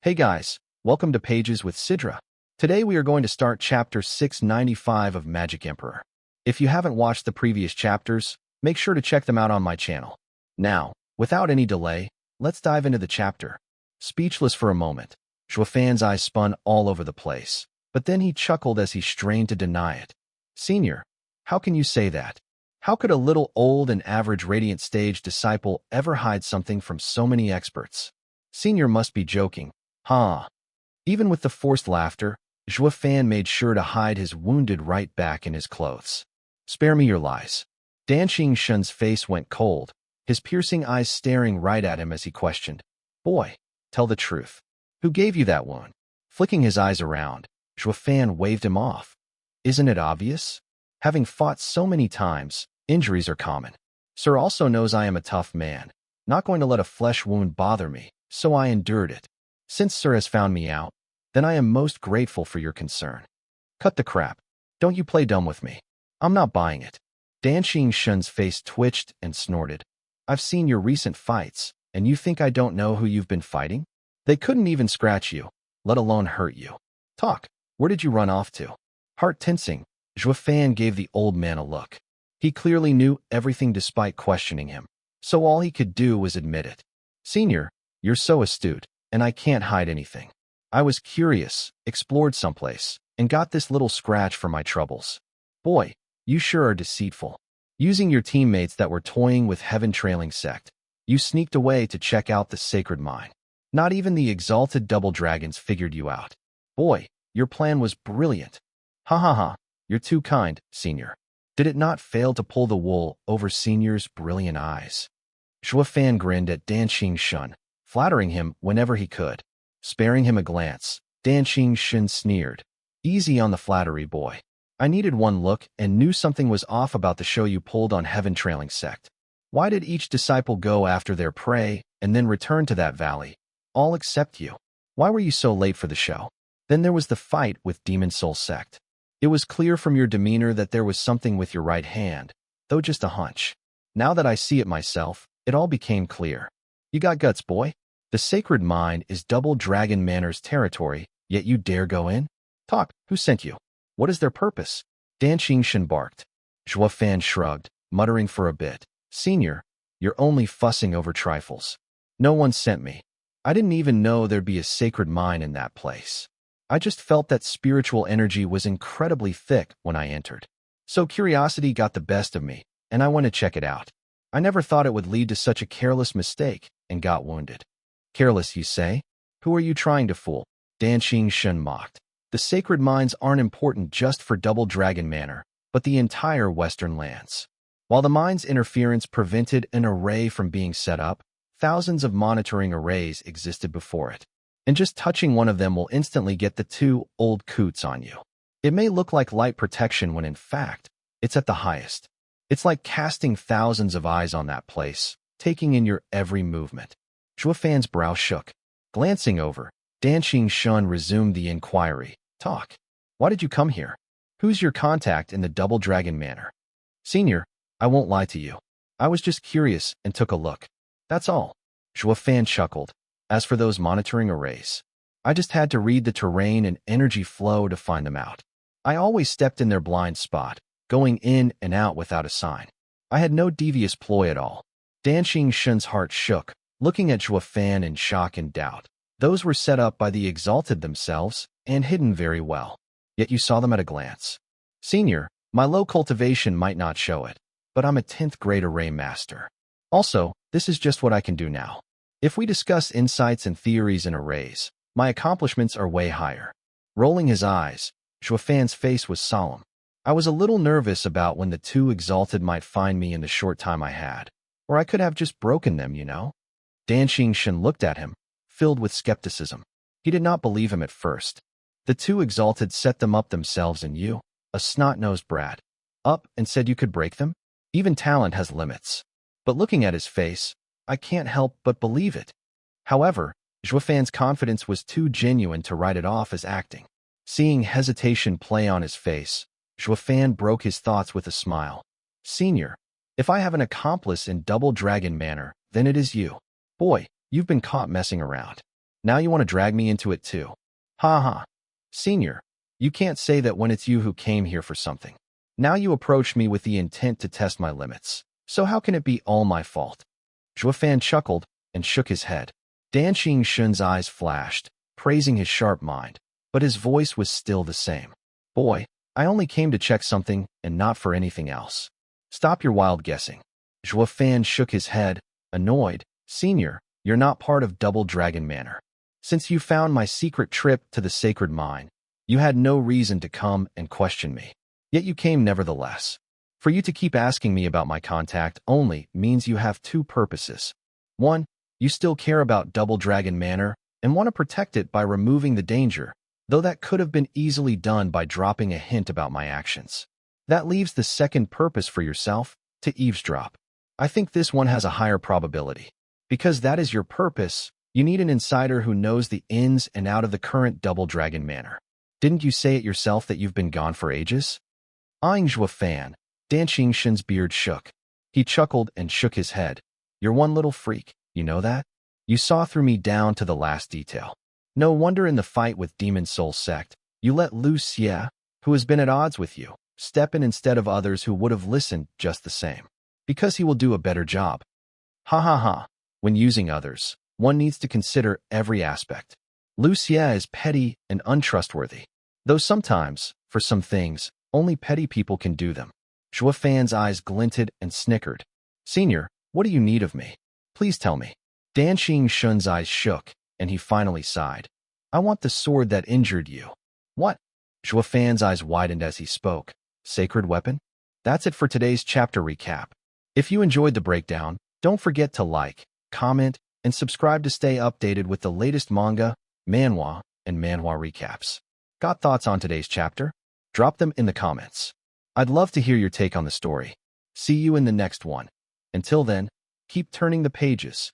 Hey guys, welcome to Pages with Sidra. Today we are going to start chapter 695 of Magic Emperor. If you haven't watched the previous chapters, make sure to check them out on my channel. Now, without any delay, let's dive into the chapter. Speechless for a moment, Zhuo Yifan's eyes spun all over the place, but then he chuckled as he strained to deny it. Senior, how can you say that? How could a little old and average radiant stage disciple ever hide something from so many experts? Senior must be joking. Huh. Even with the forced laughter, Zhuo Yifan made sure to hide his wounded right back in his clothes. Spare me your lies. Dan Xingshun's face went cold, his piercing eyes staring right at him as he questioned. Boy, tell the truth. Who gave you that wound? Flicking his eyes around, Zhuo Yifan waved him off. Isn't it obvious? Having fought so many times, injuries are common. Sir also knows I am a tough man, not going to let a flesh wound bother me, so I endured it. Since Sir has found me out, then I am most grateful for your concern. Cut the crap. Don't you play dumb with me. I'm not buying it. Dan Xingshun's face twitched and snorted. I've seen your recent fights, and you think I don't know who you've been fighting? They couldn't even scratch you, let alone hurt you. Talk. Where did you run off to? Heart tensing, Zhuo Yifan gave the old man a look. He clearly knew everything despite questioning him, so all he could do was admit it. Senior, you're so astute, and I can't hide anything. I was curious, explored someplace, and got this little scratch for my troubles. Boy, you sure are deceitful. Using your teammates that were toying with heaven-trailing sect, you sneaked away to check out the sacred mine. Not even the exalted double dragons figured you out. Boy, your plan was brilliant. Ha ha ha, you're too kind, Senior. Did it not fail to pull the wool over Senior's brilliant eyes? Zhuo Yifan grinned at Dan Xingshun, flattering him whenever he could. Sparing him a glance, Dan Xingshun sneered. Easy on the flattery, boy. I needed one look and knew something was off about the show you pulled on heaven-trailing sect. Why did each disciple go after their prey and then return to that valley? All except you. Why were you so late for the show? Then there was the fight with Demon Soul Sect. It was clear from your demeanor that there was something with your right hand, though just a hunch. Now that I see it myself, it all became clear. You got guts, boy. The sacred mine is Double Dragon Manor's territory, yet you dare go in? Talk, who sent you? What is their purpose? Dan Xingshun barked. Zhuo Yifan shrugged, muttering for a bit. Senior, you're only fussing over trifles. No one sent me. I didn't even know there'd be a sacred mine in that place. I just felt that spiritual energy was incredibly thick when I entered. So curiosity got the best of me, and I went to check it out. I never thought it would lead to such a careless mistake, and got wounded. Careless, you say? Who are you trying to fool? Dan Xingshun mocked. The sacred mines aren't important just for Double Dragon Manor, but the entire Western lands. While the mine's interference prevented an array from being set up, thousands of monitoring arrays existed before it. And just touching one of them will instantly get the two old coots on you. It may look like light protection when in fact, it's at the highest. It's like casting thousands of eyes on that place, taking in your every movement. Zhuo Yifan's brow shook. Glancing over, Dan Xingshun resumed the inquiry. Talk. Why did you come here? Who's your contact in the Double Dragon Manor? Senior, I won't lie to you. I was just curious and took a look. That's all. Zhuo Yifan chuckled. As for those monitoring arrays, I just had to read the terrain and energy flow to find them out. I always stepped in their blind spot, going in and out without a sign. I had no devious ploy at all. Dan Xingshun's heart shook, looking at Zhuo Yifan in shock and doubt. Those were set up by the exalted themselves and hidden very well. Yet you saw them at a glance. Senior, my low cultivation might not show it, but I'm a 10th grade array master. Also, this is just what I can do now. If we discuss insights and theories in arrays, my accomplishments are way higher. Rolling his eyes, Zhuo Yifan's face was solemn. I was a little nervous about when the two exalted might find me in the short time I had, or I could have just broken them, you know? Dan Xingshun looked at him, filled with skepticism. He did not believe him at first. The two exalted set them up themselves and you, a snot-nosed brat, up and said you could break them? Even talent has limits. But looking at his face, I can't help but believe it. However, Zhuo Yifan's confidence was too genuine to write it off as acting. Seeing hesitation play on his face, Zhuo Yifan broke his thoughts with a smile. Senior, if I have an accomplice in Double Dragon Manor, then it is you. Boy, you've been caught messing around. Now you want to drag me into it too. Ha ha. Senior, you can't say that when it's you who came here for something. Now you approach me with the intent to test my limits. So how can it be all my fault? Zhuo Yifan chuckled and shook his head. Dan Xingshun's eyes flashed, praising his sharp mind, but his voice was still the same. Boy, I only came to check something and not for anything else. Stop your wild guessing. Zhuo Yifan shook his head, annoyed. Senior, you're not part of Double Dragon Manor. Since you found my secret trip to the sacred mine, you had no reason to come and question me. Yet you came nevertheless. For you to keep asking me about my contact only means you have two purposes. One, you still care about Double Dragon Manor and want to protect it by removing the danger, though that could have been easily done by dropping a hint about my actions. That leaves the second purpose for yourself, to eavesdrop. I think this one has a higher probability. Because that is your purpose, you need an insider who knows the ins and out of the current Double Dragon Manor. Didn't you say it yourself that you've been gone for ages? Eyeing Zhuo Yifan, Dan Xingshun's beard shook. He chuckled and shook his head. You're one little freak, you know that? You saw through me down to the last detail. No wonder in the fight with Demon Soul Sect, you let Lu Xie, who has been at odds with you, step in instead of others who would have listened just the same. Because he will do a better job. Ha ha ha. When using others, one needs to consider every aspect. Lu Xie is petty and untrustworthy. Though sometimes, for some things, only petty people can do them. Zhuo Yifan's eyes glinted and snickered. Senior, what do you need of me? Please tell me. Dan Xingshun's eyes shook, and he finally sighed. I want the sword that injured you. What? Zhuo Yifan's eyes widened as he spoke. Sacred weapon? That's it for today's chapter recap. If you enjoyed the breakdown, don't forget to like, comment, and subscribe to stay updated with the latest manga, manhwa, and manhwa recaps. Got thoughts on today's chapter? Drop them in the comments. I'd love to hear your take on the story. See you in the next one. Until then, keep turning the pages.